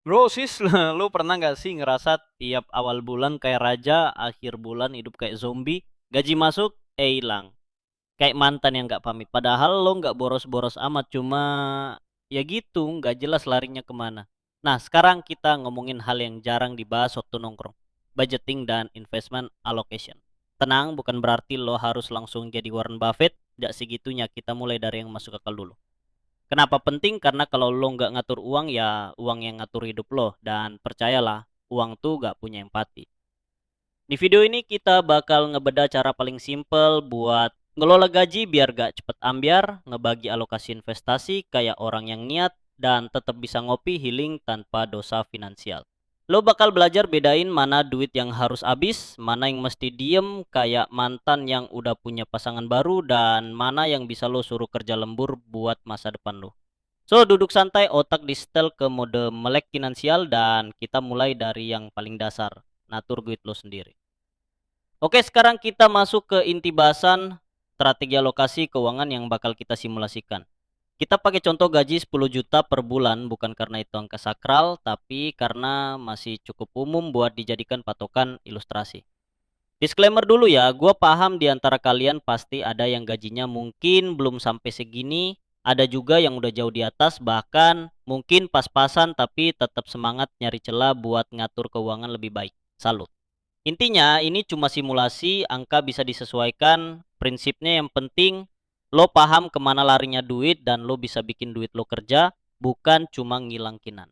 Bro, sis, lu pernah nggak sih ngerasa tiap awal bulan kayak raja, akhir bulan hidup kayak zombie, gaji masuk, hilang. Kayak mantan yang nggak pamit. Padahal lo nggak boros-boros amat, cuma ya gitu, nggak jelas larinya kemana. Nah, sekarang kita ngomongin hal yang jarang dibahas waktu nongkrong. Budgeting dan investment allocation. Tenang, bukan berarti lo harus langsung jadi Warren Buffett. Nggak segitunya, kita mulai dari yang masuk akal dulu. Kenapa penting? Karena kalau lo nggak ngatur uang, ya uang yang ngatur hidup lo. Dan percayalah, uang tuh nggak punya empati. Di video ini kita bakal ngebedah cara paling simple buat ngelola gaji biar gak cepet ambiar, ngebagi alokasi investasi kayak orang yang niat, dan tetap bisa ngopi healing tanpa dosa finansial. Lo bakal belajar bedain mana duit yang harus habis, mana yang mesti diem kayak mantan yang udah punya pasangan baru, dan mana yang bisa lo suruh kerja lembur buat masa depan lo. So, duduk santai, otak di setel ke mode melek finansial, dan kita mulai dari yang paling dasar, ngatur duit lo sendiri. Oke, sekarang kita masuk ke inti bahasan strategi alokasi keuangan yang bakal kita simulasikan. Kita pakai contoh gaji 10 juta per bulan bukan karena itu angka sakral, tapi karena masih cukup umum buat dijadikan patokan ilustrasi. Disclaimer dulu ya, gue paham di antara kalian pasti ada yang gajinya mungkin belum sampai segini, ada juga yang udah jauh di atas, bahkan mungkin pas-pasan tapi tetap semangat nyari celah buat ngatur keuangan lebih baik. Salut. Intinya ini cuma simulasi, angka bisa disesuaikan, prinsipnya yang penting lo paham kemana larinya duit dan lo bisa bikin duit lo kerja, bukan cuma ngilang kinan.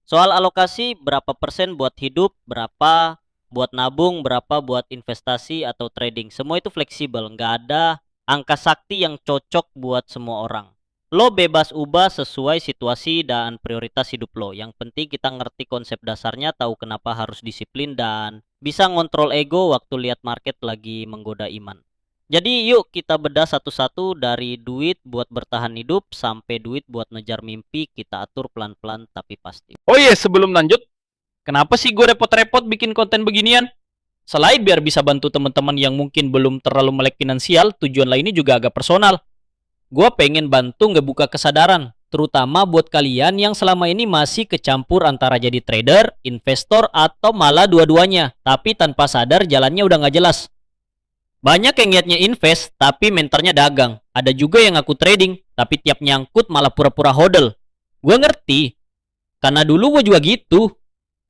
Soal alokasi, berapa persen buat hidup, berapa buat nabung, berapa buat investasi atau trading, semua itu fleksibel, nggak ada angka sakti yang cocok buat semua orang. Lo bebas ubah sesuai situasi dan prioritas hidup lo. Yang penting kita ngerti konsep dasarnya, tahu kenapa harus disiplin, dan bisa ngontrol ego waktu lihat market lagi menggoda iman. Jadi yuk kita bedah satu-satu dari duit buat bertahan hidup sampai duit buat ngejar mimpi, kita atur pelan-pelan tapi pasti. Oh iya, sebelum lanjut, kenapa sih gue repot-repot bikin konten beginian? Selain biar bisa bantu teman-teman yang mungkin belum terlalu melek finansial, tujuan lainnya juga agak personal. Gue pengen bantu ngebuka kesadaran, terutama buat kalian yang selama ini masih kecampur antara jadi trader, investor, atau malah dua-duanya, tapi tanpa sadar jalannya udah nggak jelas. Banyak yang niatnya invest, tapi mentornya dagang. Ada juga yang ngaku trading, tapi tiap nyangkut malah pura-pura hodl. Gue ngerti, karena dulu gue juga gitu.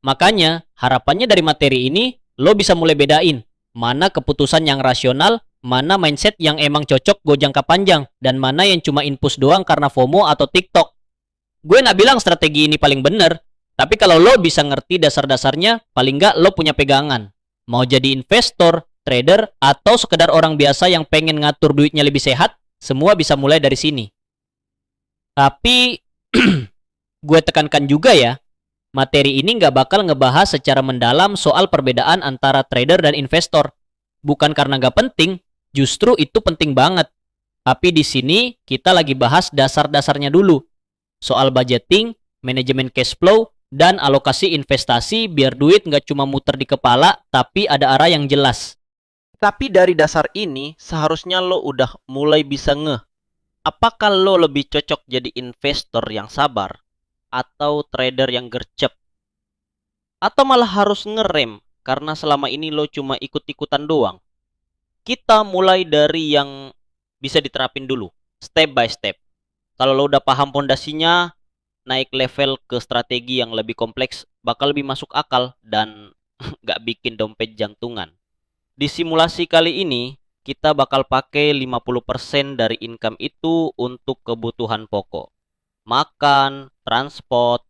Makanya, harapannya dari materi ini, lo bisa mulai bedain mana keputusan yang rasional, mana mindset yang emang cocok gue jangka panjang, dan mana yang cuma infus doang karena FOMO atau TikTok. Gue nggak bilang strategi ini paling bener, tapi kalau lo bisa ngerti dasar-dasarnya, paling nggak lo punya pegangan. Mau jadi investor, trader, atau sekedar orang biasa yang pengen ngatur duitnya lebih sehat, semua bisa mulai dari sini. Tapi, gue tekankan juga ya, materi ini nggak bakal ngebahas secara mendalam soal perbedaan antara trader dan investor. Bukan karena nggak penting, justru itu penting banget. Tapi di sini kita lagi bahas dasar-dasarnya dulu. Soal budgeting, manajemen cash flow, dan alokasi investasi biar duit nggak cuma muter di kepala, tapi ada arah yang jelas. Tapi dari dasar ini, seharusnya lo udah mulai bisa ngeh. Apakah lo lebih cocok jadi investor yang sabar atau trader yang gercep? Atau malah harus ngerem karena selama ini lo cuma ikut-ikutan doang? Kita mulai dari yang bisa diterapin dulu, step by step. Kalau lo udah paham pondasinya, naik level ke strategi yang lebih kompleks bakal lebih masuk akal dan nggak bikin dompet jantungan. Di simulasi kali ini, kita bakal pakai 50% dari income itu untuk kebutuhan pokok. Makan, transport,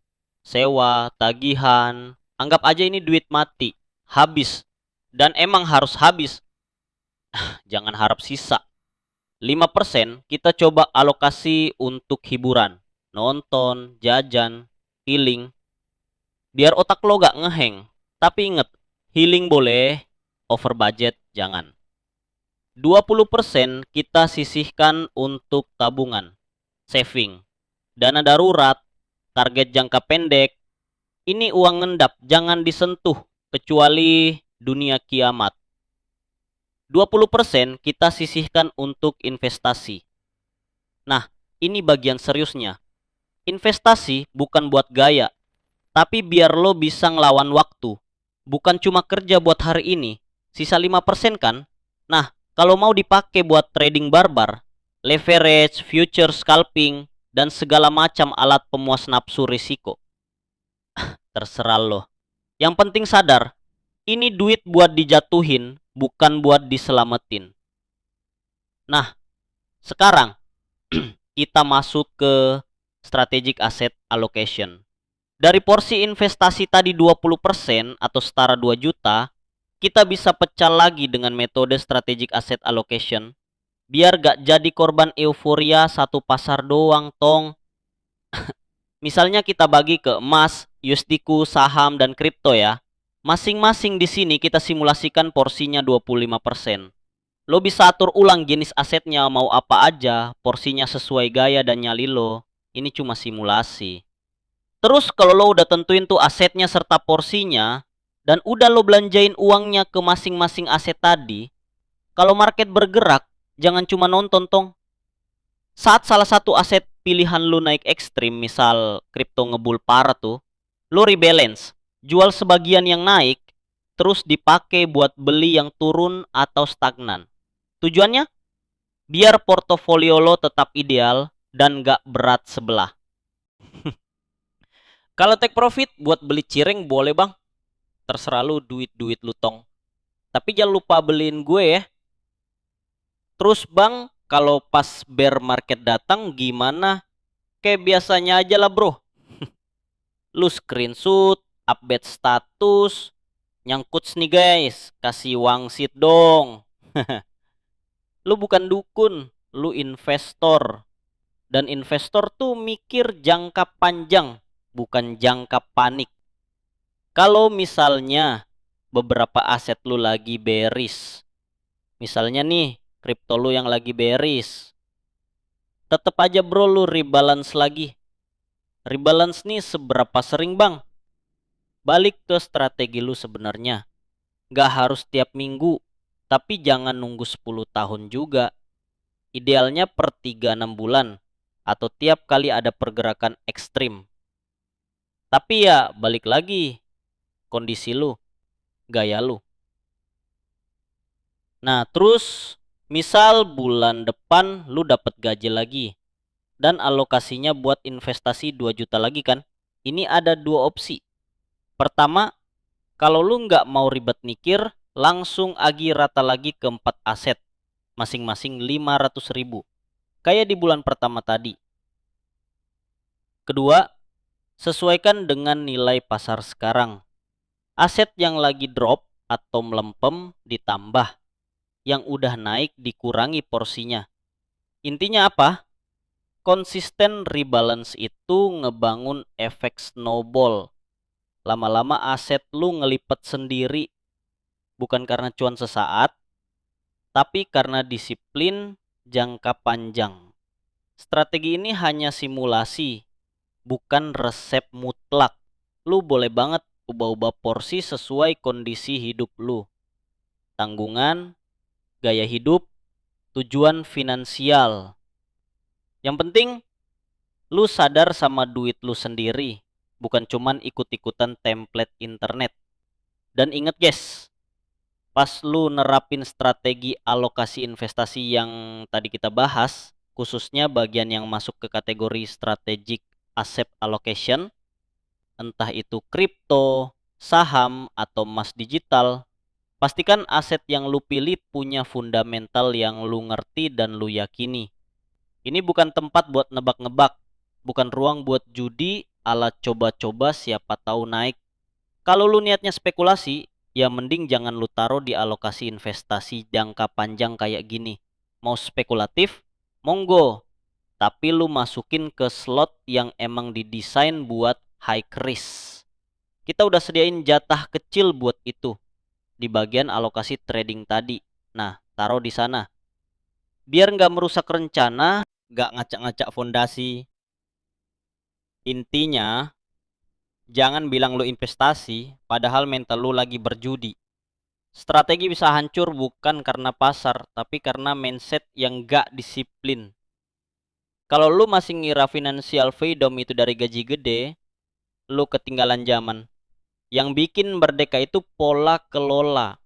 sewa, tagihan. Anggap aja ini duit mati. Habis. Dan emang harus habis. Jangan harap sisa. 5% kita coba alokasi untuk hiburan. Nonton, jajan, healing. Biar otak lo gak ngeheng. Tapi inget, healing boleh, over budget jangan. 20% kita sisihkan untuk tabungan, saving, dana darurat, target jangka pendek. Ini uang ngendap, jangan disentuh kecuali dunia kiamat. 20% kita sisihkan untuk investasi. Nah, ini bagian seriusnya. Investasi bukan buat gaya, Tapi biar lo bisa ngelawan waktu. Bukan cuma kerja buat hari ini. Sisa 5% kan? Nah, kalau mau dipakai buat trading barbar, leverage, future scalping, dan segala macam alat pemuas nafsu risiko. Terserah lo. Yang penting sadar, ini duit buat dijatuhin, bukan buat diselamatin. Nah, sekarang kita masuk ke strategic asset allocation. Dari porsi investasi tadi 20% atau setara 2 juta, kita bisa pecah lagi dengan metode strategic asset allocation. Biar gak jadi korban euforia satu pasar doang, tong. Misalnya kita bagi ke emas, USDQ, saham, dan kripto ya. Masing-masing di sini kita simulasikan porsinya 25%. Lo bisa atur ulang jenis asetnya mau apa aja, porsinya sesuai gaya dan nyali lo. Ini cuma simulasi. Terus kalau lo udah tentuin tuh asetnya serta porsinya, dan udah lo belanjain uangnya ke masing-masing aset tadi, kalau market bergerak, jangan cuma nonton tong. Saat salah satu aset pilihan lu naik ekstrim, misal kripto ngebul parah tuh, lu rebalance, jual sebagian yang naik, terus dipakai buat beli yang turun atau stagnan. Tujuannya? Biar portofolio lo tetap ideal dan gak berat sebelah. Kalau take profit buat beli cireng boleh bang. Terserah lu, duit-duit lu tong. Tapi jangan lupa beliin gue ya. Terus bang, kalau pas bear market datang gimana? Kayak biasanya aja lah bro. Lu screenshot, update status, nyangkut nih guys, kasih wangsit dong. Lu bukan dukun, lu investor. Dan investor tuh mikir jangka panjang, bukan jangka panik. Kalau misalnya beberapa aset lu lagi bearish, misalnya nih kripto lu yang lagi bearish, tetep aja bro lu rebalance lagi. Rebalance nih seberapa sering bang? Balik ke strategi lu sebenarnya. Gak harus tiap minggu, tapi jangan nunggu 10 tahun juga. Idealnya per 3-6 bulan, atau tiap kali ada pergerakan ekstrim. Tapi ya balik lagi, kondisi lu, gaya lu. Nah terus, misal bulan depan lu dapat gaji lagi, dan alokasinya buat investasi 2 juta lagi kan? Ini ada dua opsi. Pertama, kalau lu nggak mau ribet mikir, langsung agi rata lagi ke 4 aset, masing-masing 500.000. Kayak di bulan pertama tadi. Kedua, sesuaikan dengan nilai pasar sekarang. Aset yang lagi drop atau melempem ditambah. Yang udah naik dikurangi porsinya. Intinya apa? Konsisten rebalance itu ngebangun efek snowball. Lama-lama aset lu ngelipet sendiri. Bukan karena cuan sesaat, tapi karena disiplin jangka panjang. Strategi ini hanya simulasi, bukan resep mutlak. Lu boleh banget ubah-ubah porsi sesuai kondisi hidup lu. Tanggungan, gaya hidup, tujuan finansial. Yang penting, lu sadar sama duit lu sendiri. Bukan cuman ikut-ikutan template internet. Dan inget guys, pas lu nerapin strategi alokasi investasi yang tadi kita bahas, khususnya bagian yang masuk ke kategori strategic asset allocation, entah itu kripto, saham, atau emas digital, pastikan aset yang lu pilih punya fundamental yang lu ngerti dan lu yakini. Ini bukan tempat buat nebak-nebak, bukan ruang buat judi ala coba-coba siapa tahu naik. Kalau lu niatnya spekulasi, ya mending jangan lu taruh di alokasi investasi jangka panjang kayak gini. Mau spekulatif, monggo. Tapi lu masukin ke slot yang emang didesain buat high risk. Kita udah sediain jatah kecil buat itu di bagian alokasi trading tadi. Nah, taruh di sana. Biar nggak merusak rencana, nggak ngacak-ngacak fondasi. Intinya, jangan bilang lu investasi, padahal mental lu lagi berjudi. Strategi bisa hancur bukan karena pasar, tapi karena mindset yang gak disiplin. Kalau lu masih ngira financial freedom itu dari gaji gede, lu ketinggalan zaman. Yang bikin merdeka itu pola kelola,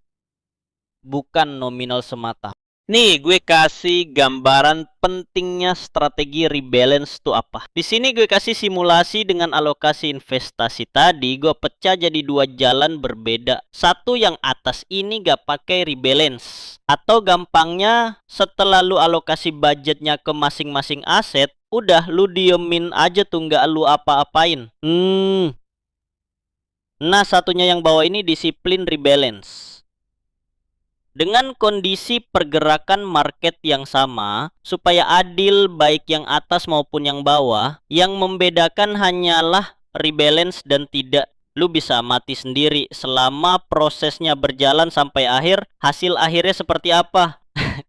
bukan nominal semata. Nih, gue kasih gambaran pentingnya strategi rebalance itu apa. Di sini gue kasih simulasi dengan alokasi investasi tadi, gue pecah jadi 2 jalan berbeda. Satu yang atas ini gak pakai rebalance. Atau gampangnya, setelah lu alokasi budgetnya ke masing-masing aset, udah lu diemin aja tuh, gak lu apa-apain. Nah, satunya yang bawah ini disiplin rebalance. Dengan kondisi pergerakan market yang sama, supaya adil baik yang atas maupun yang bawah, yang membedakan hanyalah rebalance dan tidak. Lu bisa mati sendiri selama prosesnya berjalan sampai akhir, hasil akhirnya seperti apa.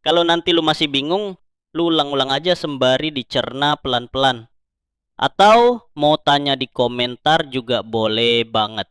Kalau nanti lu masih bingung, lu ulang-ulang aja sembari dicerna pelan-pelan. Atau mau tanya di komentar juga boleh banget.